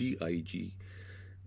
DIG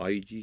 IG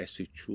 SHO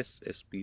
SSP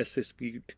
SSP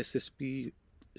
SSP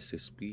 SSP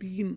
3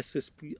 SSP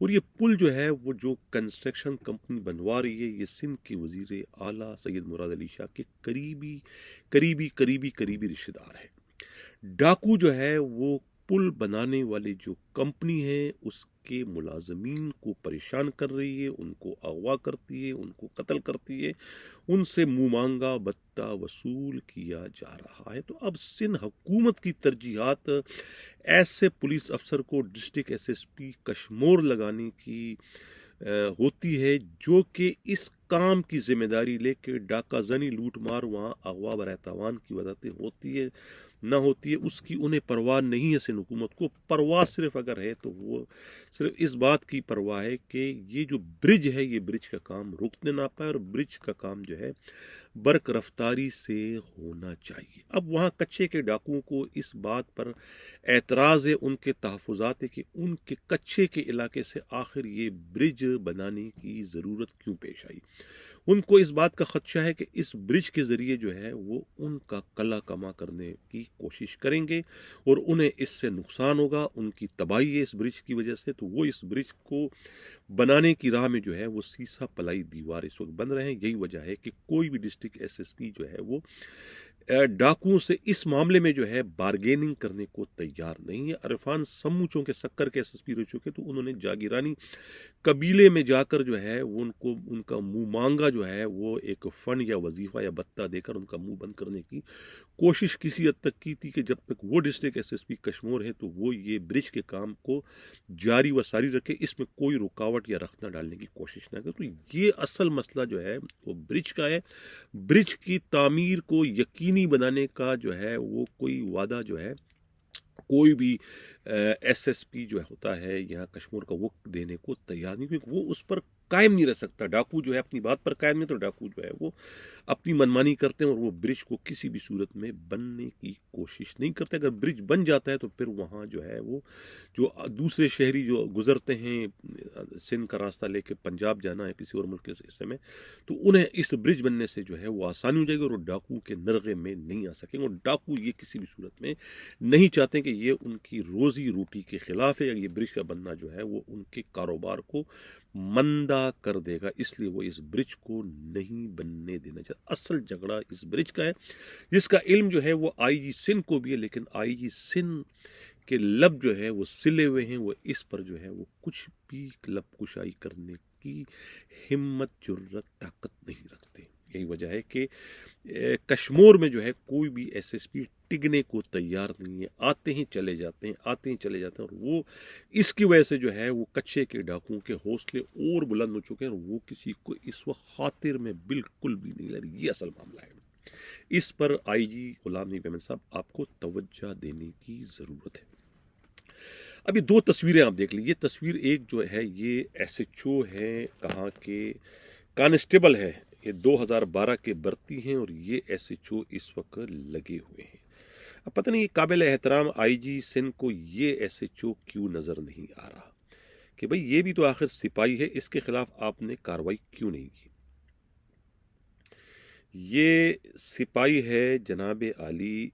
اور یہ پل جو ہے وہ جو کنسٹرکشن کمپنی بنوا رہی ہے یہ سندھ کے وزیر اعلیٰ سید مراد علی شاہ کے قریبی رشتہ دار ہے۔ ڈاکو جو ہے وہ پل بنانے والے جو کمپنی ہے اس کے ملازمین کو پریشان کر رہی ہے، ان کو اغوا کرتی ہے، ان کو قتل کرتی ہے، ان سے منہ مانگا بتہ وصول کیا جا رہا ہے۔ تو اب سندھ حکومت کی ترجیحات ایسے پولیس افسر کو district S S P Kashmore لگانے کی ہوتی ہے جو کہ اس کام کی ذمہ داری لے کے ڈاکہ زنی لوٹ مار وہاں اغوا برائے تاوان کی وجہ سے ہوتی ہے نہ ہوتی ہے، اس کی انہیں پرواہ نہیں ہے۔ سندھ حکومت کو پرواہ صرف اگر ہے تو وہ صرف اس بات کی پرواہ ہے کہ یہ جو برج ہے یہ برج کا کام رکنے نہ پائے، اور برج کا کام جو ہے برق رفتاری سے ہونا چاہیے۔ اب وہاں کچے کے ڈاکوؤں کو اس بات پر اعتراض ہے، ان کے تحفظات ہے کہ ان کے کچے کے علاقے سے آخر یہ برج بنانے کی ضرورت کیوں پیش آئی۔ ان کو اس بات کا خدشہ ہے کہ اس برج کے ذریعے جو ہے وہ ان کا کلا کما کرنے کی کوشش کریں گے اور انہیں اس سے نقصان ہوگا، ان کی تباہی ہے اس برج کی وجہ سے۔ تو وہ اس برج کو بنانے کی راہ میں جو ہے وہ سیسا پلائی دیوار اس وقت بن رہے ہیں۔ یہی وجہ ہے کہ کوئی بھی ڈسٹرکٹ ایس ایس پی جو ہے وہ ڈاکوؤں سے اس معاملے میں جو ہے بارگیننگ کرنے کو تیار نہیں ہے۔ عرفان سمو چونکہ سکر کے ایس ایس پی رہ چکے تو انہوں نے جاگیرانی قبیلے میں جا کر جو ہے وہ ان کا منہ مانگا جو ہے وہ ایک فنڈ یا وظیفہ یا بتہ دے کر ان کا منہ بند کرنے کی کوشش کسی حد تک کی تھی کہ جب تک وہ district S S P Kashmore ہے تو وہ یہ برج کے کام کو جاری و ساری رکھے، اس میں کوئی رکاوٹ یا رخنہ ڈالنے کی کوشش نہ کرے۔ تو یہ اصل مسئلہ جو ہے وہ برج کا ہے۔ برج کی تعمیر کو یقینی بنانے کا جو ہے وہ کوئی وعدہ جو ہے کوئی بھی ایس ایس پی جو ہوتا ہے یہاں کشمور کا وہ دینے کو تیار نہیں، کیونکہ وہ اس پر قائم نہیں رہ سکتا۔ ڈاکو جو ہے اپنی بات پر قائم نہیں، تو ڈاکو جو ہے وہ اپنی منمانی کرتے ہیں اور وہ برج کو کسی بھی صورت میں بننے کی کوشش نہیں کرتے۔ اگر برج بن جاتا ہے تو پھر وہاں جو ہے وہ جو دوسرے شہری جو گزرتے ہیں سندھ کا راستہ لے کے پنجاب جانا ہے کسی اور ملک کے حصے میں، تو انہیں اس برج بننے سے جو ہے وہ آسانی ہو جائے گی اور وہ ڈاکو کے نرغے میں نہیں آ سکیں گے۔ اور ڈاکو یہ کسی بھی صورت میں نہیں چاہتے کہ یہ ان کی روزی روٹی کے خلاف ہے، یا یہ برج کا بننا جو ہے وہ ان کے کاروبار کو مندہ کر دے گا، اس لیے وہ اس برج کو نہیں بننے دینا چاہتا۔ اصل جھگڑا اس برج کا ہے جس کا علم جو ہے وہ آئی جی سندھ کو بھی ہے، لیکن آئی جی سندھ کے لب جو ہے وہ سلے ہوئے ہیں، وہ اس پر جو ہے وہ کچھ بھی لب کشائی کرنے کی ہمت جرت طاقت نہیں رکھتے۔ یہی وجہ ہے کہ کشمور میں جو ہے کوئی بھی ایس ایس پی ٹکنے کو تیار نہیں ہے، آتے ہیں چلے جاتے ہیں، اور وہ اس کی وجہ سے جو ہے وہ کچے کے ڈاکوؤں کے حوصلے اور بلند ہو چکے ہیں، اور وہ کسی کو اس وقت خاطر میں بالکل بھی نہیں لگ رہی۔ یہ اصل معاملہ ہے، اس پر آئی جی غلام نبی احمد صاحب آپ کو توجہ دینے کی ضرورت ہے۔ ابھی دو تصویریں آپ دیکھ لیجیے۔ تصویر ایک جو ہے یہ ایس ایچ او ہے کہاں کے کانسٹیبل ہے، یہ 2012 کے برتی ہیں، اور یہ ایس ایچ او اس وقت لگے ہوئے ہیں۔ اب پتہ نہیں یہ قابل احترام آئی جی سندھ کو یہ ایس ایچ او کیوں نظر نہیں آ رہا کہ بھئی یہ بھی تو آخر سپاہی ہے، اس کے خلاف آپ نے کاروائی کیوں نہیں کی۔ یہ سپاہی ہے جناب عالی،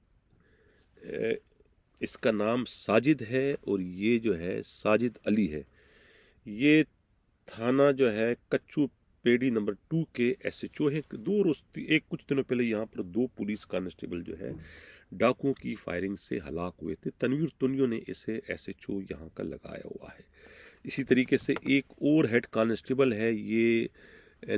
اس کا نام ساجد ہے، اور یہ جو ہے ساجد علی ہے۔ یہ تھانہ جو ہے کچو پیڑی نمبر 2 کے ایس ایچ او ہیں۔ کچھ دنوں پہلے یہاں پر 2 پولیس کانسٹیبل جو ہے ڈاکوؤں کی فائرنگ سے ہلاک ہوئے تھے۔ تنویر تنیو نے اسے ایس ایچ او یہاں کا لگایا ہوا ہے۔ اسی طریقے سے ایک اور ہیڈ کانسٹیبل ہے، یہ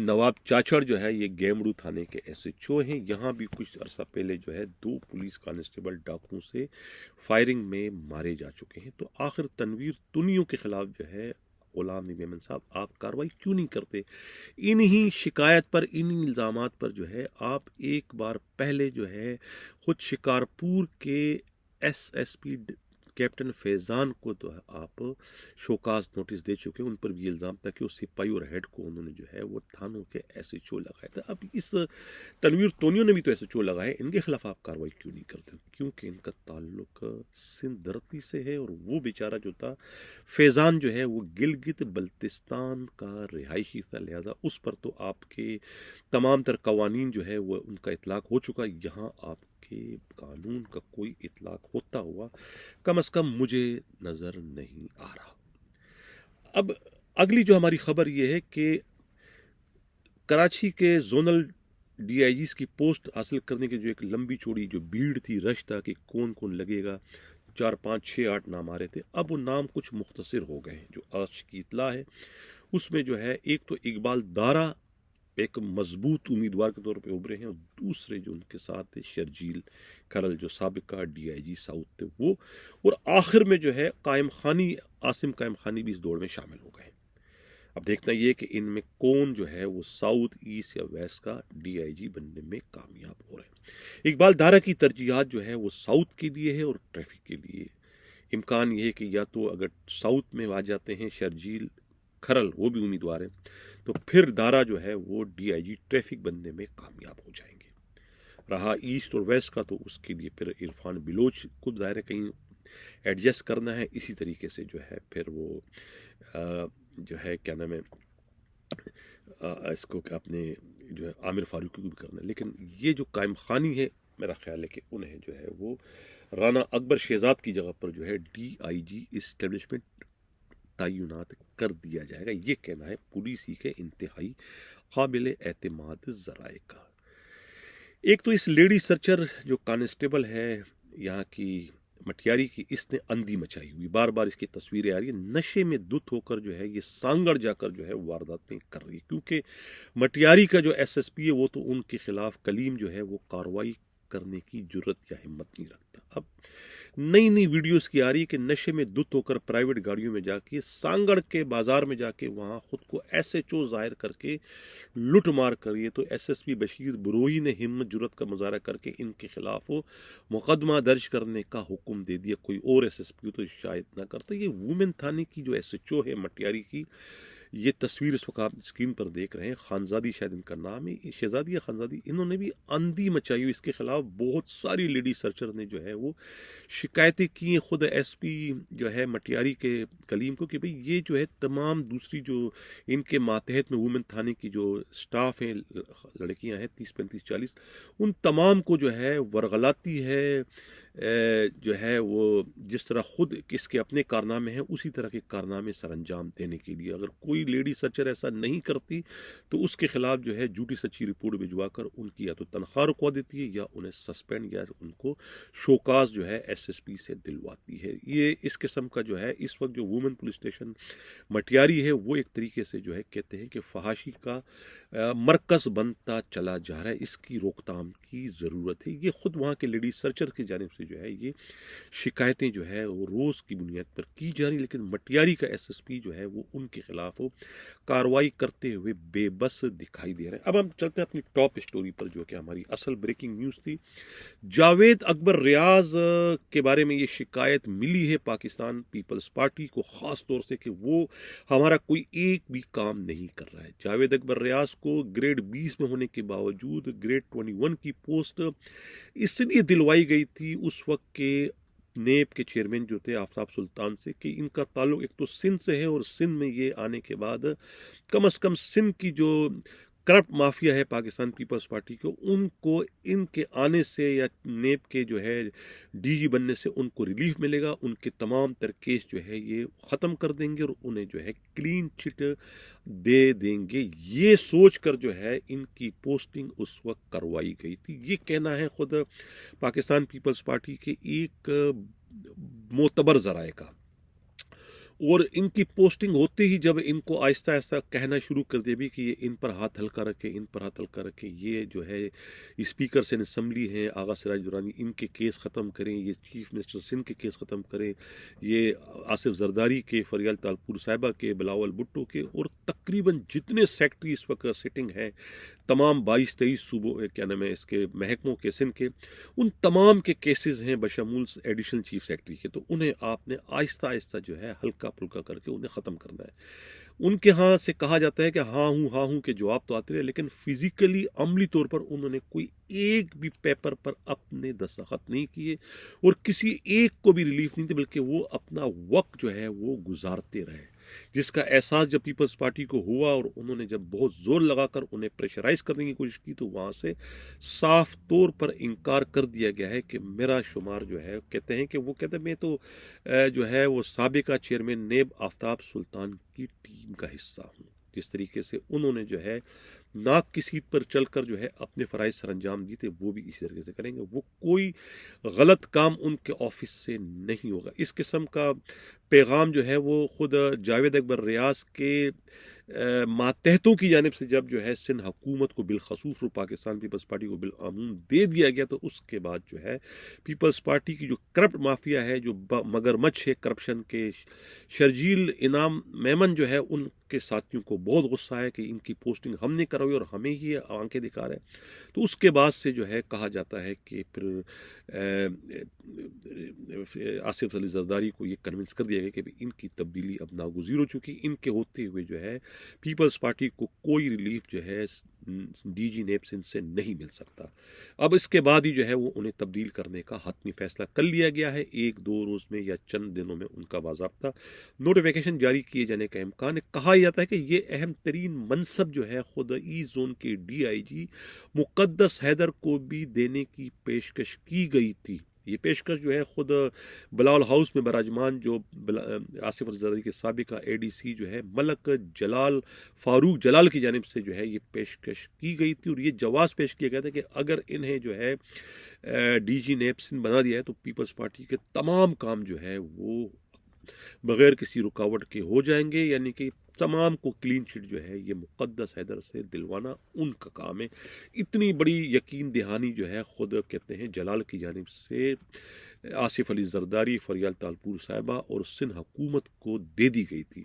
نواب چاچڑ جو ہے یہ گیمڑو تھانے کے ایس ایچ او ہیں۔ یہاں بھی کچھ عرصہ پہلے جو ہے 2 پولیس کانسٹیبل ڈاکوؤں سے فائرنگ میں مارے جا چکے ہیں۔ تو آخر تنویر تنیو کے خلاف جو ہے غلام نبی احمد صاحب آپ کاروائی کیوں نہیں کرتے؟ انہی شکایت پر، انہی الزامات پر جو ہے آپ ایک بار پہلے جو ہے خود شکارپور کے ایس ایس پی کیپٹن فیضان کو تو آپ شوکاز نوٹس دے چکے ہیں۔ ان پر بھی یہ الزام تھا کہ وہ سپاہی اور ہیڈ کو انہوں نے جو ہے وہ تھانوں کے ایس ایچ او لگایا تھا۔ اب اس تنویر تونیو نے بھی تو ایس ایچ او لگائے، ان کے خلاف آپ کاروائی کیوں نہیں کرتے؟ کیونکہ ان کا تعلق سندھ دھرتی سے ہے، اور وہ بیچارہ جو تھا فیضان جو ہے وہ گلگت بلتستان کا رہائشی تھا، لہٰذا اس پر تو آپ کے تمام تر قوانین جو ہے وہ ان کا اطلاق ہو چکا۔ یہاں آپ کے قانون کا کوئی اطلاق ہوتا ہوا کم از کم مجھے نظر نہیں آ رہا۔ اب اگلی جو ہماری خبر یہ ہے کہ کراچی کے زونل ڈی آئی جیز کی پوسٹ حاصل کرنے کے جو ایک لمبی چوڑی جو بھیڑ تھی، رش تھا کہ کون کون لگے گا، 4 5 6 8 نام آ رہے تھے، اب وہ نام کچھ مختصر ہو گئے ہیں۔ جو آج کی اطلاع ہے اس میں جو ہے ایک تو اقبال دارا ایک مضبوط امیدوار کے طور پہ ابھرے ہیں، اور دوسرے جو ان کے ساتھ تھے شرجیل کھرل جو سابقہ ڈی آئی جی ساؤتھ تھے وہ، اور آخر میں جو ہے عاصم قائم خانی بھی اس دوڑ میں شامل ہو گئے۔ اب دیکھنا یہ کہ ان میں کون جو ہے وہ ساؤتھ ایسٹ یا ویسٹ کا ڈی آئی جی بننے میں کامیاب ہو رہے ہیں۔ اقبال دارا کی ترجیحات جو ہے وہ ساؤتھ کے لیے ہے اور ٹریفک کے لیے۔ امکان یہ ہے کہ یا تو اگر ساؤتھ میں آ جاتے ہیں شرجیل کھرل، وہ بھی امیدوار ہیں، تو پھر دارا جو ہے وہ ڈی آئی جی ٹریفک بننے میں کامیاب ہو جائیں گے۔ رہا ایسٹ اور ویسٹ کا تو اس کے لیے پھر عرفان بلوچ کو ظاہر ہے کہیں ایڈجسٹ کرنا ہے، اسی طریقے سے جو ہے پھر وہ جو ہے کیا نام ہے اس کو اپنے جو ہے عامر فاروقی کو بھی کرنا ہے۔ لیکن یہ جو قائم خانی ہے میرا خیال ہے کہ انہیں جو ہے وہ رانا اکبر شہزاد کی جگہ پر جو ہے ڈی آئی جی اسٹیبلشمنٹ تعینات کر دیا جائے گا، یہ کہنا ہے پولیس ہی کے انتہائی قابل اعتماد ذرائع کا۔ ایک تو اس لیڈی سرچر جو کانسٹیبل ہے یہاں کی مٹیاری کی، اس نے اندھی مچائی ہوئی، بار بار اس کی تصویریں آ رہی ہیں، نشے میں دھت ہو کر جو ہے یہ سانگڑ جا کر جو ہے وارداتیں کر رہی ہے، کیونکہ مٹیاری کا جو ایس ایس پی ہے وہ تو ان کے خلاف کلیم جو ہے وہ کارروائی کرنے کی جرت یا ہمت نہیں رکھتا۔ اب نئی نئی ویڈیوز کی آ رہی ہے کہ نشے میں دھت ہو کر پرائیویٹ گاڑیوں میں جا کے سانگڑ کے بازار میں جا کے وہاں خود کو ایس ایچ او ظاہر کر کے لٹ مار کر، یہ تو ایس ایس پی بشیر بروئی نے ہمت جرت کا مظاہرہ کر کے ان کے خلاف وہ مقدمہ درج کرنے کا حکم دے دیا۔ کوئی اور ایس ایس پی تو شاید نہ کرتا۔ یہ وومن تھانے کی جو ایس ایچ او ہے مٹیاری کی، یہ تصویر اس وقت آپ اسکرین پر دیکھ رہے ہیں، خانزادی شاید ان کا نام ہے، شہزادی یا خانزادی، انہوں نے بھی اندھی مچائی ہوئی، اس کے خلاف بہت ساری لیڈی سرچر نے جو ہے وہ شکایتیں کی ہیں، خود ایس پی جو ہے مٹیاری کے کلیم کو، کہ بھئی یہ جو ہے تمام دوسری جو ان کے ماتحت میں وومن تھانے کی جو سٹاف ہیں، لڑکیاں ہیں 30 35 40، ان تمام کو جو ہے ورغلاتی ہے، جو ہے وہ جس طرح خود اس کے اپنے کارنامے ہیں اسی طرح کے کارنامے سر انجام دینے کے لیے اگر کوئی لیڈی سرچر ایسا نہیں کرتی تو اس کے خلاف جو ہے جھوٹی سچی رپورٹ بھجوا کر ان کی یا تو تنخواہ رکوا دیتی ہے یا انہیں سسپینڈ یا ان کو شوکاز جو ہے ایس ایس پی سے دلواتی ہے۔ یہ اس قسم کا جو ہے اس وقت جو وومن پولیس اسٹیشن مٹیاری ہے وہ ایک طریقے سے جو ہے کہتے ہیں کہ فحاشی کا مرکز بنتا چلا جا رہا ہے، اس کی روک تھام کی ضرورت ہے۔ یہ خود وہاں کے لیڈی سرچر کی جانب سے جو ہے یہ شکایتیں جو ہے وہ روز کی بنیاد پر کی جا رہی، لیکن مٹیاری کا ایس ایس پی جو ہے وہ ان کے خلاف کاروائی کرتے ہوئے بے بس دکھائی دے رہے ہیں۔ اب ہم چلتے ہیں اپنی ٹاپ اسٹوری پر جو کہ ہماری اصل بریکنگ نیوز تھی۔ جاوید اکبر ریاض کے بارے میں یہ شکایت ملی ہے پاکستان پیپلز پارٹی کو، خاص طور سے کہ وہ ہمارا کوئی ایک بھی کام نہیں کر رہا ہے۔ جاوید اکبر ریاض کو گریڈ 20 میں ہونے کے باوجود گریڈ 21 کی پوسٹ اس لیے دلوائی گئی تھی اس وقت کے نیب کے چیئرمین جو تھے آفتاب سلطان سے، کہ ان کا تعلق ایک تو سندھ سے ہے، اور سندھ میں یہ آنے کے بعد کم از کم سندھ کی جو کرپٹ مافیا ہے پاکستان پیپلز پارٹی کو، ان کو ان کے آنے سے یا نیب کے جو ہے ڈی جی بننے سے ان کو ریلیف ملے گا، ان کے تمام تر کیس جو ہے یہ ختم کر دیں گے اور انہیں جو ہے کلین چٹ دے دیں گے۔ یہ سوچ کر جو ہے ان کی پوسٹنگ اس وقت کروائی گئی تھی، یہ کہنا ہے خود پاکستان پیپلز پارٹی کے ایک معتبر ذرائع کا۔ اور ان کی پوسٹنگ ہوتے ہی جب ان کو آہستہ آہستہ کہنا شروع کر دے بھی کہ یہ ان پر ہاتھ ہلکا رکھے، ان پر ہاتھ ہلکا رکھے، یہ جو ہے اسپیکر سندھ اسمبلی ہیں آغا سراج درانی، ان کے کیس ختم کریں، یہ چیف منسٹر سندھ کے کیس ختم کریں، یہ آصف زرداری کے، فریال تالپور صاحبہ کے، بلاول بھٹو کے، اور تقریباً جتنے سیکٹری اس وقت سٹنگ ہیں تمام 22-23 صوبوں کیا نام ہے اس کے محکموں کے سندھ کے، ان تمام کے کیسز ہیں بشمول ایڈیشنل چیف سیکرٹری کے، تو انہیں آپ نے آہستہ آہستہ جو ہے ہلکا پھلکا کر کے انہیں ختم کرنا ہے۔ ان کے ہاں سے کہا جاتا ہے کہ ہاں ہوں کے جواب تو آتے رہے، لیکن فزیکلی عملی طور پر انہوں نے کوئی ایک بھی پیپر پر اپنے دستخط نہیں کیے اور کسی ایک کو بھی ریلیف نہیں دی، بلکہ وہ اپنا وقت جو ہے وہ گزارتے رہے۔ جس کا احساس جب پیپلز پارٹی کو ہوا اور انہوں نے جب بہت زور لگا کر انہیں پریشرائز کرنے کی کوشش کی تو وہاں سے صاف طور پر انکار کر دیا گیا ہے کہ میرا شمار جو ہے کہتے ہیں کہ وہ کہتے ہیں میں تو جو ہے وہ سابقہ چیئرمین نیب آفتاب سلطان کی ٹیم کا حصہ ہوں. جس طریقے سے انہوں نے جو ہے ناک کی سیٹ پر چل کر جو ہے اپنے فرائض سر انجام دیے تھے وہ بھی اسی طریقے سے کریں گے. وہ کوئی غلط کام ان کے آفس سے نہیں ہوگا. اس قسم کا پیغام جو ہے وہ خود جاوید اکبر ریاض کے ماتحتوں کی جانب سے جب جو ہے سندھ حکومت کو بالخصوص اور پاکستان پیپلز پارٹی کو بالعموم دے دیا گیا تو اس کے بعد جو ہے پیپلز پارٹی کی جو کرپٹ مافیا ہے جو مگرمچھ ہے کرپشن کے شرجیل انعام میمن جو ہے ان کے ساتھیوں کو بہت غصہ ہے کہ ان کی پوسٹنگ ہم نے کروائی اور ہمیں ہی آنکھیں دکھا رہے ہیں. تو اس کے بعد سے جو ہے کہا جاتا ہے کہ پھر آصف علی زرداری کو یہ کنونس کر دیا گیا کہ ان کی تبدیلی اب ناگزیر ہو چکی. ان کے ہوتے ہوئے جو ہے پیپلز پارٹی کو کوئی ریلیف جو ہے ڈی جی نیب سندھ سے نہیں مل سکتا. اب اس کے بعد ہی جو ہے وہ انہیں تبدیل کرنے کا حتمی فیصلہ کر لیا گیا ہے. 1-2 روز میں یا چند دنوں میں ان کا باضابطہ نوٹیفیکیشن جاری کیے جانے کا امکان ہے. کہا جاتا ہے کہ یہ اہم ترین منصب جو ہے خود ایسٹ زون کے ڈی آئی جی مقدس حیدر کو بھی دینے کی پیشکش کی گئی تھی. یہ پیشکش جو ہے خود بلاول ہاؤس میں براجمان جو آصف علی زرداری کے سابقہ اے ڈی سی جو ہے ملک جلال فاروق جلال کی جانب سے جو ہے یہ پیشکش کی گئی تھی اور یہ جواز پیش کیا گیا تھا کہ اگر انہیں جو ہے ڈی جی نیب سندھ بنا دیا ہے تو پیپلز پارٹی کے تمام کام جو ہے وہ بغیر کسی رکاوٹ کے ہو جائیں گے. یعنی کہ تمام کو کلین چٹ جو ہے یہ مقدس حیدر سے دلوانا ان کا کام ہے. اتنی بڑی یقین دہانی جو ہے خود کہتے ہیں جلال کی جانب سے آصف علی زرداری فریال تالپور صاحبہ اور سندھ حکومت کو دے دی گئی تھی.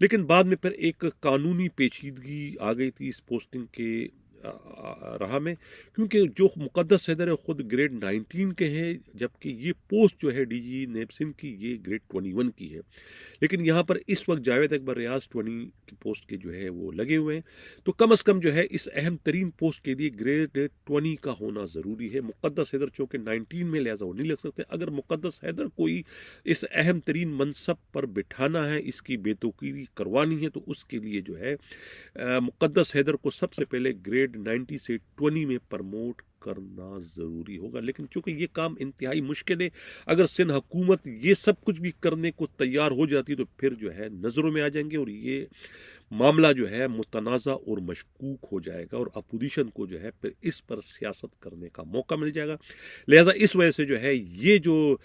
لیکن بعد میں پھر ایک قانونی پیچیدگی آ گئی تھی اس پوسٹنگ کے رہا میں کیونکہ جو مقدس حیدر ہے خود گریڈ 19 کے ہیں جبکہ یہ پوسٹ جو ہے ڈی جی نیب سندھ کی یہ گریڈ 21 کی ہے. لیکن یہاں پر اس وقت جاوید اکبر ریاض 20 کی پوسٹ کے جو ہے وہ لگے ہوئے ہیں تو کم از کم جو ہے اس اہم ترین پوسٹ کے لیے گریڈ 20 کا ہونا ضروری ہے. مقدس حیدر چونکہ 19 میں لہذا وہ نہیں لگ سکتے. اگر مقدس حیدر کوئی اس اہم ترین منصب پر بٹھانا ہے اس کی بے توقیری کروانی ہے تو اس کے لیے جو ہے مقدس حیدر کو سب سے پہلے گریڈ 90 سے 20 میں پرموٹ کرنا ضروری ہوگا. لیکن چونکہ یہ کام انتہائی مشکل ہے اگر سندھ حکومت یہ سب کچھ بھی کرنے کو تیار ہو جاتی تو پھر جو ہے نظروں میں آ جائیں گے اور یہ معاملہ جو ہے متنازع اور مشکوک ہو جائے گا اور اپوزیشن کو جو ہے پھر اس پر سیاست کرنے کا موقع مل جائے گا. لہذا اس وجہ سے جو ہے یہ جو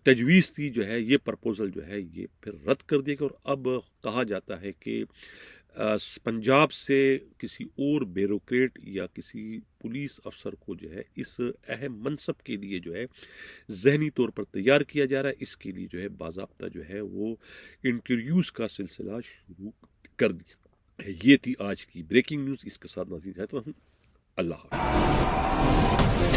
تجویز تھی جو ہے یہ پرپوزل جو ہے یہ پھر رد کر دیا گیا اور اب کہا جاتا ہے کہ پنجاب سے کسی اور بیوروکریٹ یا کسی پولیس افسر کو جو ہے اس اہم منصب کے لیے جو ہے ذہنی طور پر تیار کیا جا رہا ہے. اس کے لیے جو ہے باضابطہ جو ہے وہ انٹرویوز کا سلسلہ شروع کر دیا. یہ تھی آج کی بریکنگ نیوز. اس کے ساتھ ناظرین چاہتا ہوں اللہ حافظ.